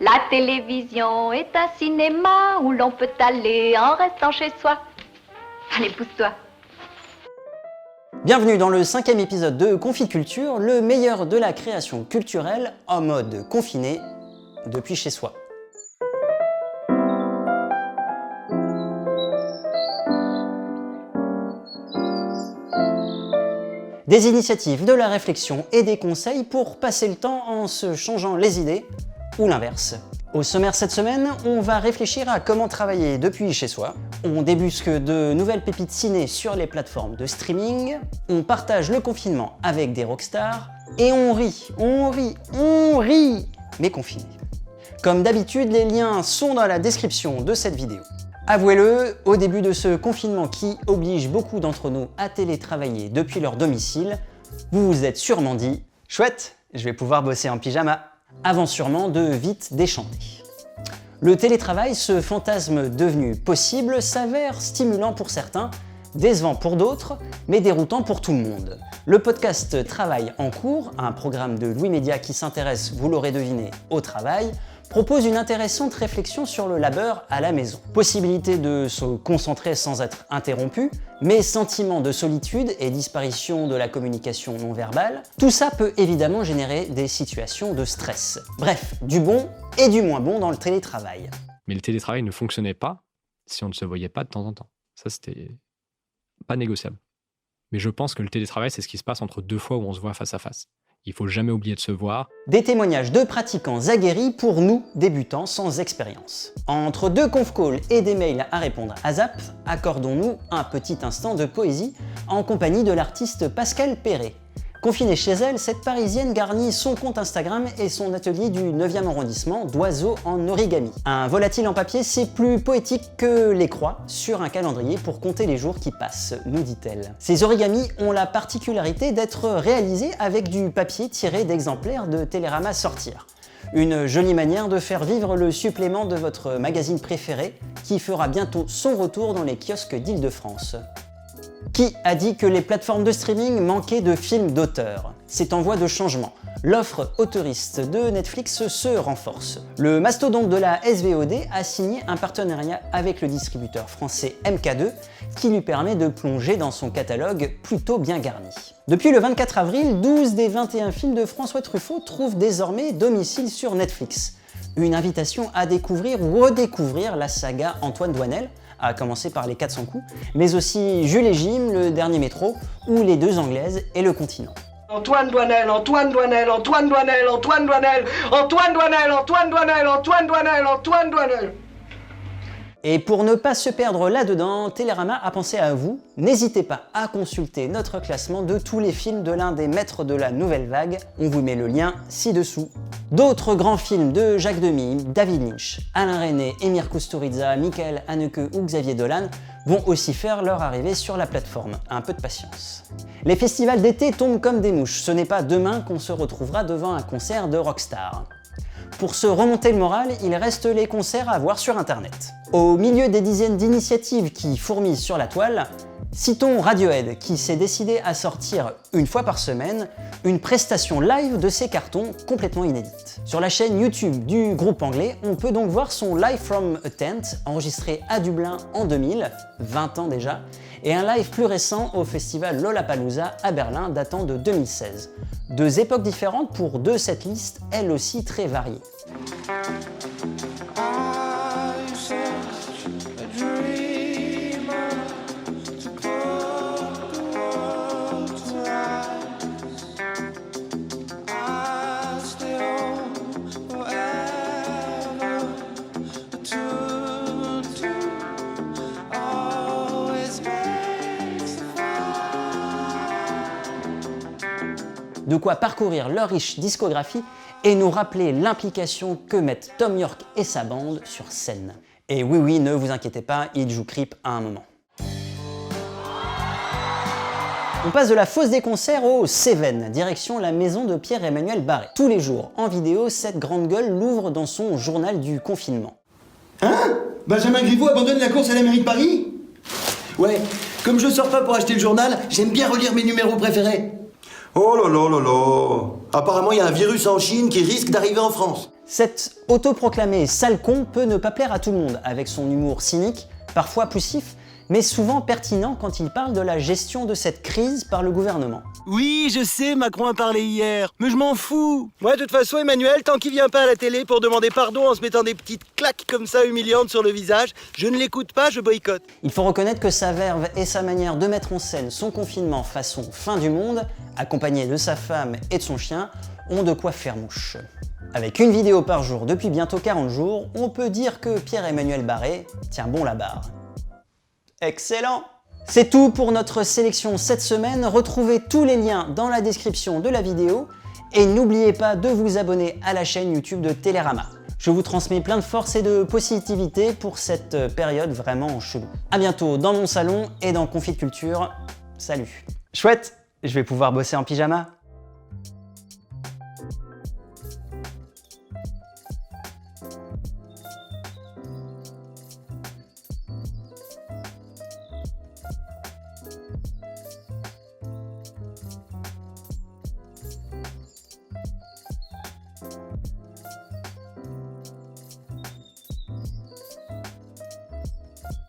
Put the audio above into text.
La télévision est un cinéma où l'on peut aller en restant chez soi. Allez, pousse-toi. Bienvenue dans le 5e épisode de Conficulture, le meilleur de la création culturelle en mode confiné depuis chez soi. Des initiatives, de la réflexion et des conseils pour passer le temps en se changeant les idées, ou l'inverse. Au sommaire cette semaine, on va réfléchir à comment travailler depuis chez soi, on débusque de nouvelles pépites ciné sur les plateformes de streaming, on partage le confinement avec des rockstars, et on rit, mais confiné. Comme d'habitude, les liens sont dans la description de cette vidéo. Avouez-le, au début de ce confinement qui oblige beaucoup d'entre nous à télétravailler depuis leur domicile, vous vous êtes sûrement dit « Chouette, je vais pouvoir bosser en pyjama », avant sûrement de vite déchanter. Le télétravail, ce fantasme devenu possible, s'avère stimulant pour certains, décevant pour d'autres, mais déroutant pour tout le monde. Le podcast Travail en cours, un programme de Louis Média qui s'intéresse, vous l'aurez deviné, au travail, propose une intéressante réflexion sur le labeur à la maison. Possibilité de se concentrer sans être interrompu, mais sentiment de solitude et disparition de la communication non verbale, tout ça peut évidemment générer des situations de stress. Bref, du bon et du moins bon dans le télétravail. Mais le télétravail ne fonctionnait pas si on ne se voyait pas de temps en temps. Ça, c'était pas négociable. Mais je pense que le télétravail, c'est ce qui se passe entre deux fois où on se voit face à face. Il faut jamais oublier de se voir. Des témoignages de pratiquants aguerris pour nous, débutants sans expérience. Entre deux conf calls et des mails à répondre à Zap, accordons-nous un petit instant de poésie en compagnie de l'artiste Pascal Perret. Confinée chez elle, cette Parisienne garnit son compte Instagram et son atelier du 9e arrondissement d'oiseaux en origami. Un volatile en papier, c'est plus poétique que les croix sur un calendrier pour compter les jours qui passent, nous dit-elle. Ces origamis ont la particularité d'être réalisés avec du papier tiré d'exemplaires de Télérama Sortir. Une jolie manière de faire vivre le supplément de votre magazine préféré qui fera bientôt son retour dans les kiosques d'Île-de-France. Qui a dit que les plateformes de streaming manquaient de films d'auteur? C'est en voie de changement. L'offre autoriste de Netflix se renforce. Le mastodonte de la SVOD a signé un partenariat avec le distributeur français MK2 qui lui permet de plonger dans son catalogue plutôt bien garni. Depuis le 24 avril, 12 des 21 films de François Truffaut trouvent désormais domicile sur Netflix. Une invitation à découvrir ou redécouvrir la saga Antoine Doinel, à commencer par les 400 coups, mais aussi Jules et Jim, le dernier métro, ou les deux Anglaises et le continent. Antoine Doinel, Antoine Doinel, Antoine Doinel, Antoine Doinel, Antoine Doinel, Antoine Doinel, Antoine Doinel, Antoine Doinel. Et pour ne pas se perdre là-dedans, Télérama a pensé à vous. N'hésitez pas à consulter notre classement de tous les films de l'un des maîtres de la nouvelle vague. On vous met le lien ci-dessous. D'autres grands films de Jacques Demy, David Lynch, Alain Resnais, Emir Kusturica, Michael Haneke ou Xavier Dolan vont aussi faire leur arrivée sur la plateforme. Un peu de patience. Les festivals d'été tombent comme des mouches. Ce n'est pas demain qu'on se retrouvera devant un concert de rockstar. Pour se remonter le moral, il reste les concerts à voir sur internet. Au milieu des dizaines d'initiatives qui fourmillent sur la toile, citons Radiohead qui s'est décidé à sortir une fois par semaine une prestation live de ses cartons complètement inédite. Sur la chaîne YouTube du groupe anglais, on peut donc voir son Live from a Tent enregistré à Dublin en 2000, 20 ans déjà, et un live plus récent au festival Lollapalooza à Berlin datant de 2016. Deux époques différentes pour deux setlists, elles aussi très variées. De quoi parcourir leur riche discographie et nous rappeler l'implication que mettent Thom Yorke et sa bande sur scène. Et oui, ne vous inquiétez pas, ils jouent Creep à un moment. On passe de la fosse des concerts au Cévennes, direction la maison de Pierre-Emmanuel Barré. Tous les jours, en vidéo, cette grande gueule l'ouvre dans son journal du confinement. Hein? Benjamin Griveaux abandonne la course à la mairie de Paris? Ouais, comme je sors pas pour acheter le journal, j'aime bien relire mes numéros préférés. Oh là là là là! Apparemment, il y a un virus en Chine qui risque d'arriver en France. Cet autoproclamé sale con peut ne pas plaire à tout le monde, avec son humour cynique, parfois poussif, mais souvent pertinent quand il parle de la gestion de cette crise par le gouvernement. Oui, je sais, Macron a parlé hier, mais je m'en fous. Moi, de toute façon, Emmanuel, tant qu'il vient pas à la télé pour demander pardon en se mettant des petites claques comme ça humiliantes sur le visage, je ne l'écoute pas, je boycotte. Il faut reconnaître que sa verve et sa manière de mettre en scène son confinement façon fin du monde, accompagné de sa femme et de son chien, ont de quoi faire mouche. Avec une vidéo par jour depuis bientôt 40 jours, on peut dire que Pierre-Emmanuel Barré tient bon la barre. Excellent! C'est tout pour notre sélection cette semaine. Retrouvez tous les liens dans la description de la vidéo et n'oubliez pas de vous abonner à la chaîne YouTube de Télérama. Je vous transmets plein de force et de positivité pour cette période vraiment chelou. A bientôt dans mon salon et dans Confit Culture. Salut! Chouette, je vais pouvoir bosser en pyjama.